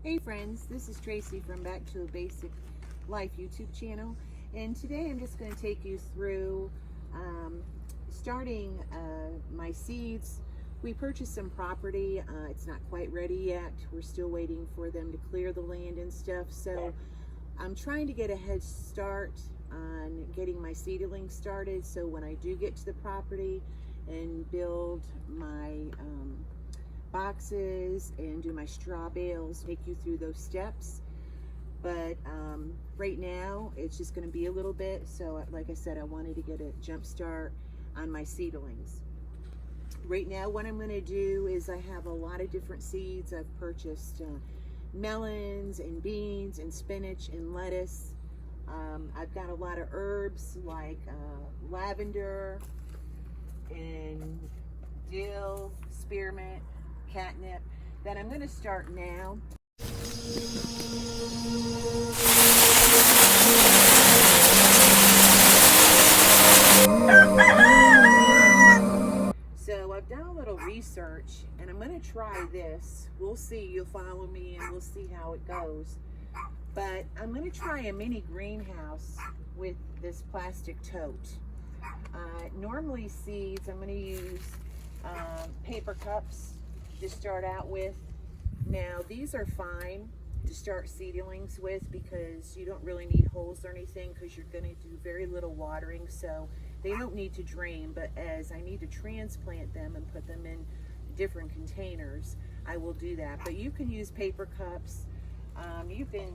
Hey friends, this is Tracy from Back to a Basic Life YouTube channel, and today I'm just going to take you through starting my seeds. We purchased some property. It's not quite ready yet. We're still waiting for them to clear the land and stuff, so I'm trying to get a head start on getting my seedlings started, so when I do get to the property and build my boxes and do my straw bales, take you through those steps. But right now it's just going to be a little bit, so like I said, I wanted to get a jump start on my seedlings. Right now what I'm going to do is I have a lot of different seeds. I've purchased melons and beans and spinach and lettuce. I've got a lot of herbs like lavender and dill, spearmint, catnip that I'm going to start now. So I've done a little research and I'm going to try this. We'll see. You'll follow me and we'll see how it goes. But I'm going to try a mini greenhouse with this plastic tote. Normally seeds, I'm going to use paper cups to start out with. Now these are fine to start seedlings with because you don't really need holes or anything because you're going to do very little watering, so they don't need to drain. But as I need to transplant them and put them in different containers, I will do that. But you can use paper cups, you can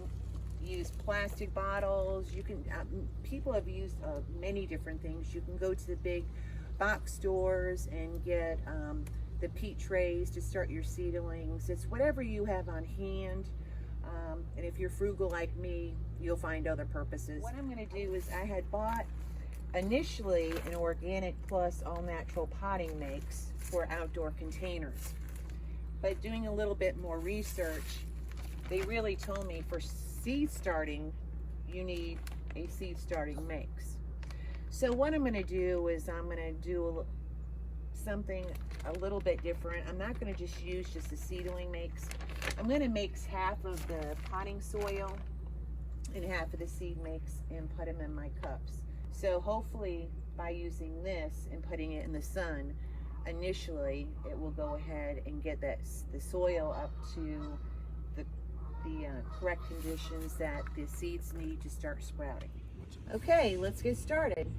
use plastic bottles, you can people have used many different things. You can go to the big box stores and get the peat trays to start your seedlings. It's whatever you have on hand, and if you're frugal like me, you'll find other purposes. What I'm going to do is I had bought initially an organic plus all natural potting mix for outdoor containers, but doing a little bit more research, they really told me for seed starting you need a seed starting mix. So what I'm going to do is I'm going to do something a little bit different. I'm not going to just use just the seedling mix. I'm going to mix half of the potting soil and half of the seed mix and put them in my cups. So hopefully by using this and putting it in the sun, initially it will go ahead and get the soil up to the correct conditions that the seeds need to start sprouting. Okay, let's get started.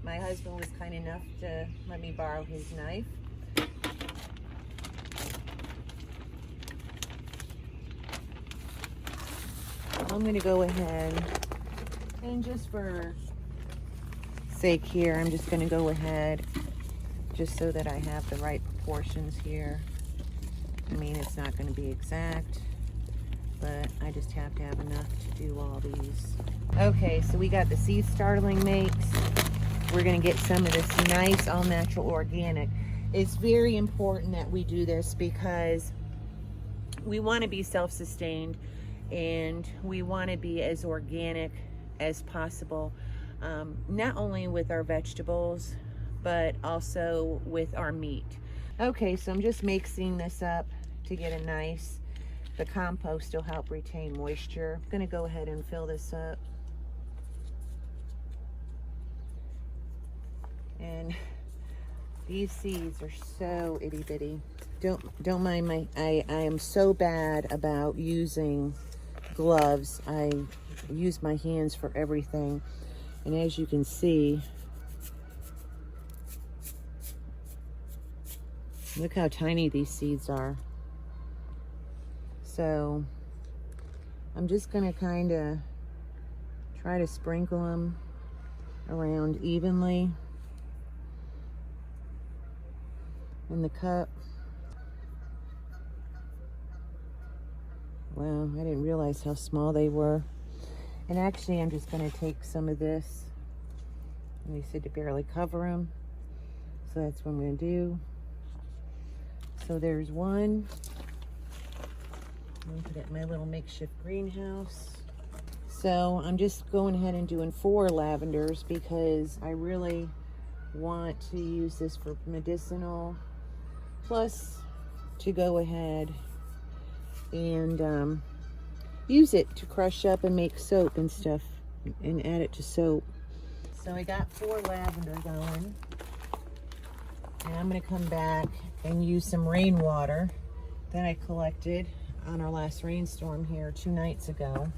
My husband was kind enough to let me borrow his knife. I'm going to go ahead and just for sake here, I'm just going to go ahead just so that I have the right proportions here. I mean, it's not going to be exact, but I just have to have enough to do all these. Okay, so we got the seed startling mix. We're going to get some of this nice all natural organic. It's very important that we do this because we want to be self-sustained and we want to be as organic as possible, not only with our vegetables but also with our meat. Okay, so I'm just mixing this up to get a nice, the compost will help retain moisture. I'm going to go ahead and fill this up. And these seeds are so itty bitty. Don't mind my, I am so bad about using gloves. I use my hands for everything. And as you can see, look how tiny these seeds are. So I'm just gonna kind of try to sprinkle them around evenly in the cup. Wow, I didn't realize how small they were. And actually, I'm just going to take some of this. And they said to barely cover them. So that's what I'm going to do. So there's one. I'm going to put it in my little makeshift greenhouse. So I'm just going ahead and doing 4 lavenders because I really want to use this for medicinal, plus to go ahead and use it to crush up and make soap and stuff, and add it to soap. So I got 4 lavender going, and I'm going to come back and use some rainwater that I collected on our last rainstorm here 2 nights ago,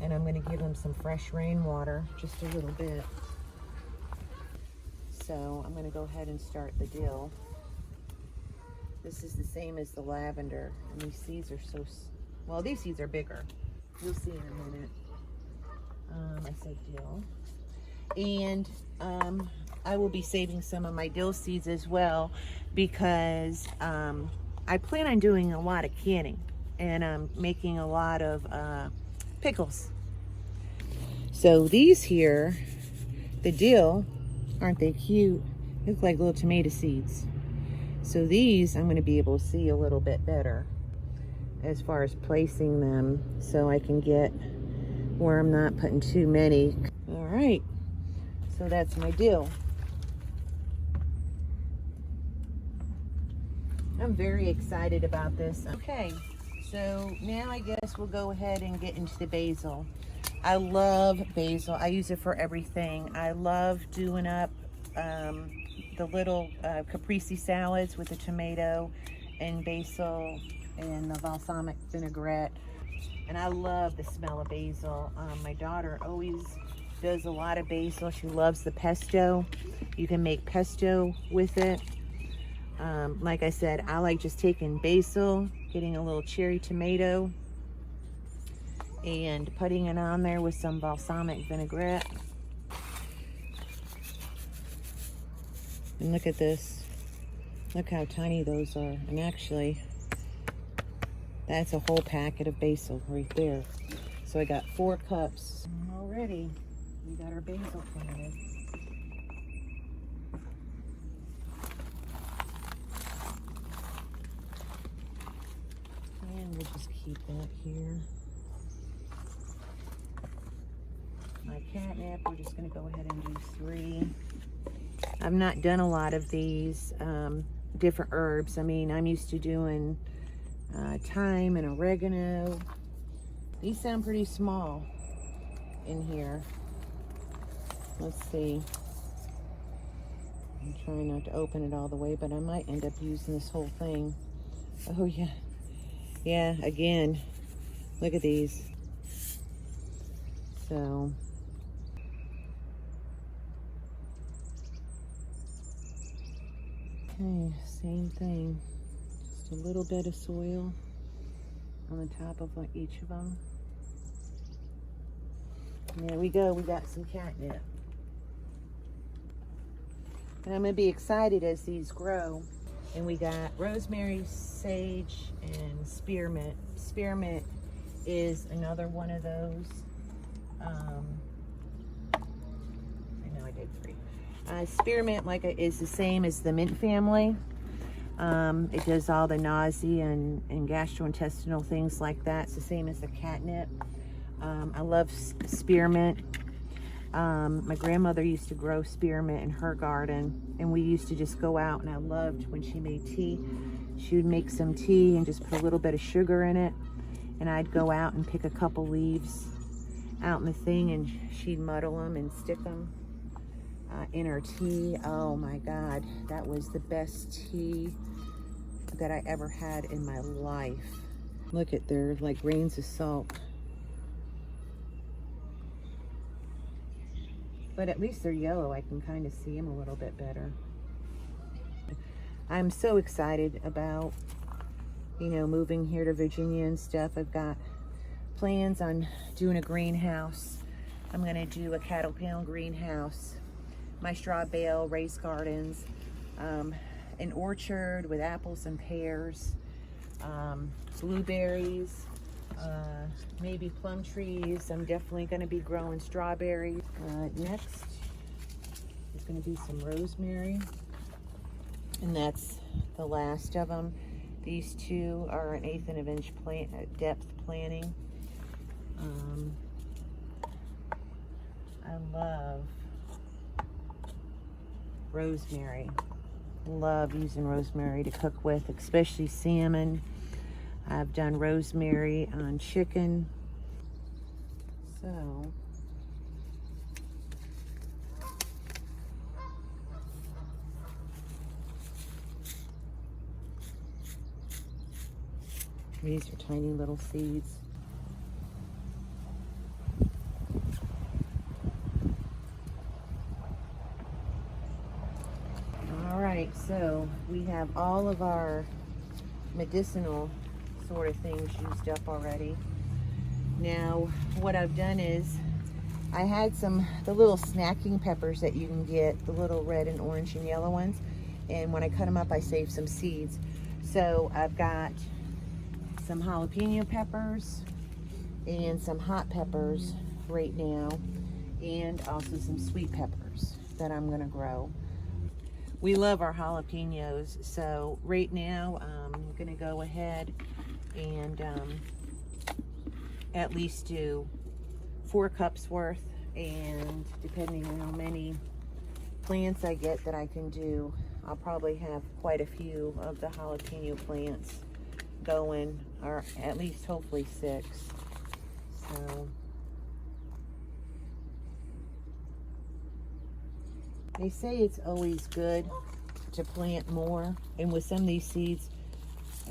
and I'm going to give them some fresh rainwater, just a little bit. So I'm going to go ahead and start the dill. This is the same as the lavender, and these seeds are so, well, these seeds are bigger. You'll see in a minute. I said dill. And I will be saving some of my dill seeds as well, because I plan on doing a lot of canning, and I'm making a lot of pickles. So these here, the dill, aren't they cute? Look like little tomato seeds. So these I'm going to be able to see a little bit better as far as placing them, so I can get where I'm not putting too many. All right, so that's my dill. I'm very excited about this. Okay, so now I guess we'll go ahead and get into the basil. I love basil. I use it for everything. I love doing up the little caprese salads with the tomato and basil and the balsamic vinaigrette. And I love the smell of basil. My daughter always does a lot of basil. She loves the pesto. You can make pesto with it. Like I said, I like just taking basil, getting a little cherry tomato, and putting it on there with some balsamic vinaigrette. And look at this. Look how tiny those are. And actually, that's a whole packet of basil right there. So I got 4 cups. Already, we got our basil planted. And we'll just keep that here. My catnip, we're just going to go ahead and do 3. I've not done a lot of these different herbs. I mean, I'm used to doing thyme and oregano. These sound pretty small in here. Let's see. I'm trying not to open it all the way, but I might end up using this whole thing. Oh yeah. Yeah, again, look at these. So, okay, same thing. Just a little bit of soil on the top of each of them. And there we go, we got some catnip. And I'm going to be excited as these grow. And we got rosemary, sage, and spearmint. Spearmint is another one of those. I know I did 3. Spearmint is the same as the mint family. It does all the nausea and gastrointestinal things like that. It's the same as the catnip. I love spearmint. My grandmother used to grow spearmint in her garden, and we used to just go out, and I loved when she made tea. She would make some tea and just put a little bit of sugar in it, and I'd go out and pick a couple leaves out in the thing, and she'd muddle them and stick them in her tea. Oh my God, that was the best tea that I ever had in my life. Look at, they're like grains of salt. But at least they're yellow. I can kind of see them a little bit better. I'm so excited about, moving here to Virginia and stuff. I've got plans on doing a greenhouse. I'm going to do a cattle pound greenhouse, my straw bale, raised gardens, an orchard with apples and pears, blueberries, maybe plum trees. I'm definitely going to be growing strawberries. Next is going to be some rosemary, and that's the last of them. These 2 are an 1/8 of an inch depth planting. I love rosemary. Love using rosemary to cook with, especially salmon. I've done rosemary on chicken. So these are tiny little seeds. All right, so we have all of our medicinal sort of things used up already. Now, what I've done is I had the little snacking peppers that you can get, the little red and orange and yellow ones. And when I cut them up, I saved some seeds. So I've got some jalapeno peppers and some hot peppers right now, and also some sweet peppers that I'm gonna grow. We love our jalapenos, so right now I'm gonna go ahead and at least do 4 cups worth, and depending on how many plants I get that I can do, I'll probably have quite a few of the jalapeno plants going, or at least hopefully 6. So they say it's always good to plant more, and with some of these seeds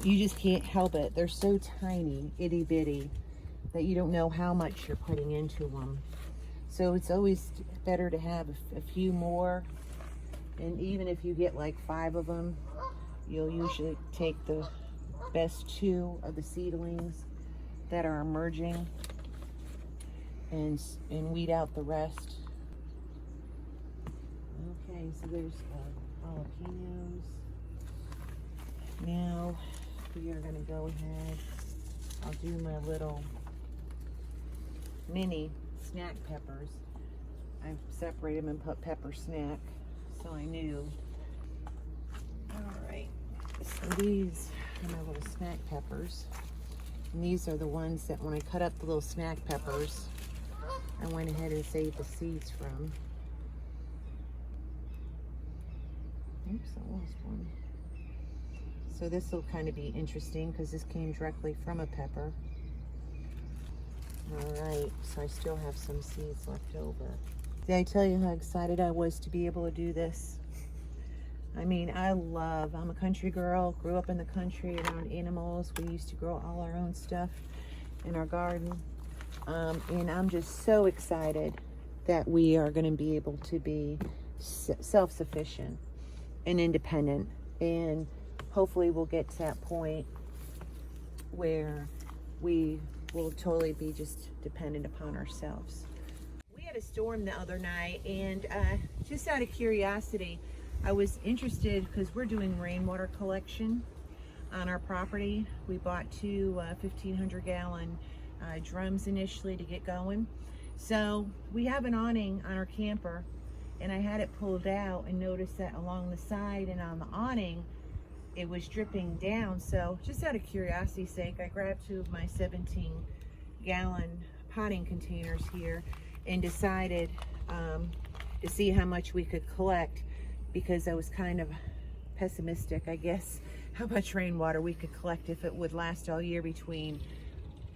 you just can't help it. They're so tiny, itty bitty, that you don't know how much you're putting into them. So it's always better to have a few more, and even if you get like 5 of them, you'll usually take the best 2 of the seedlings that are emerging and weed out the rest. Okay, so there's jalapenos. Now we are going to go ahead. I'll do my little mini snack peppers. I've separated them and put pepper snack, so I knew. All right, so these are my little snack peppers. And these are the ones that when I cut up the little snack peppers, I went ahead and saved the seeds from. Oops, I lost one. So this will kind of be interesting because this came directly from a pepper. All right, so I still have some seeds left over. Did I tell you how excited I was to be able to do this? I mean, I'm a country girl, grew up in the country around animals. We used to grow all our own stuff in our garden. And I'm just so excited that we are going to be able to be self-sufficient and independent. And hopefully we'll get to that point where we will totally be just dependent upon ourselves. We had a storm the other night, and just out of curiosity, I was interested because we're doing rainwater collection on our property. We bought 2 1,500-gallon drums initially to get going. So we have an awning on our camper, and I had it pulled out and noticed that along the side and on the awning it was dripping down. So just out of curiosity's sake, I grabbed 2 of my 17-gallon potting containers here and decided to see how much we could collect, because I was kind of pessimistic, I guess, how much rainwater we could collect if it would last all year between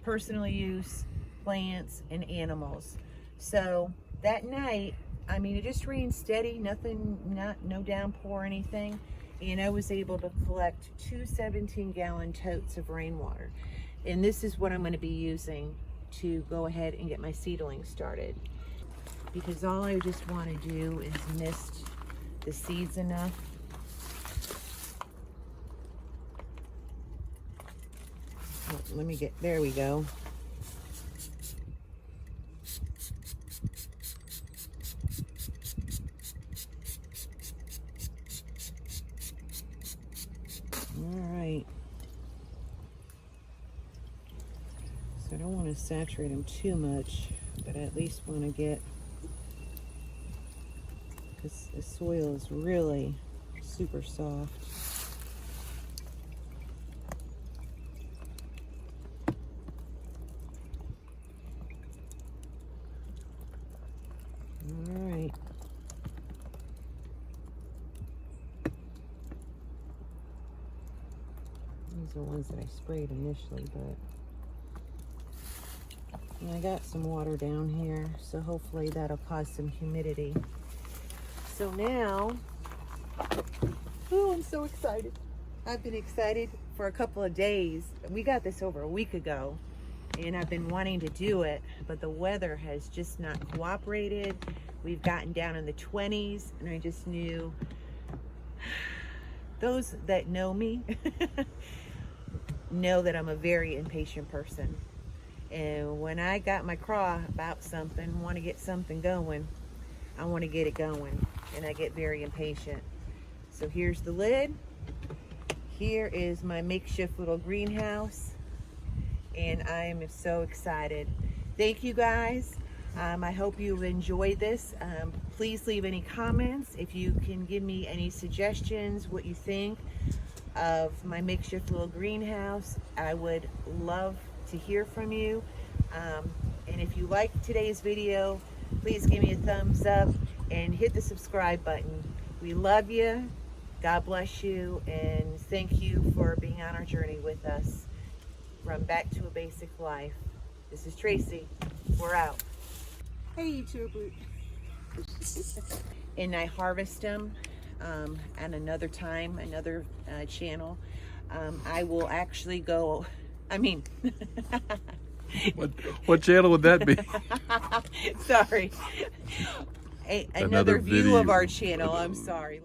personal use, plants, and animals. So that night, I mean, it just rained steady, no downpour or anything, and I was able to collect 2 17-gallon totes of rainwater. And this is what I'm going to be using to go ahead and get my seedlings started, because all I just want to do is mist the seeds enough. Oh, there we go. All right. So I don't want to saturate them too much, but I at least want to get, because the soil is really super soft. All right. These are ones that I sprayed initially, but and I got some water down here, so hopefully that'll cause some humidity. So now, oh, I'm so excited. I've been excited for a couple of days. We got this over a week ago, and I've been wanting to do it, but the weather has just not cooperated. We've gotten down in the 20s, and I just knew, those that know me know that I'm a very impatient person. And when I got my craw about something, want to get something going, I want to get it going, and I get very impatient. So here's the lid. Here is my makeshift little greenhouse, and I am so excited. Thank you guys. I hope you enjoyed this. Please leave any comments. If you can give me any suggestions, what you think of my makeshift little greenhouse, I would love to hear from you. And if you like today's video, please give me a thumbs up and hit the subscribe button. We love you. God bless you, and thank you for being on our journey with us from Back to a Basic Life. This is Tracy. We're out. Hey, YouTuber. And I harvest them at another time, another channel. I will actually go, I mean, what channel would that be? Sorry. Another view of our channel. I'm sorry.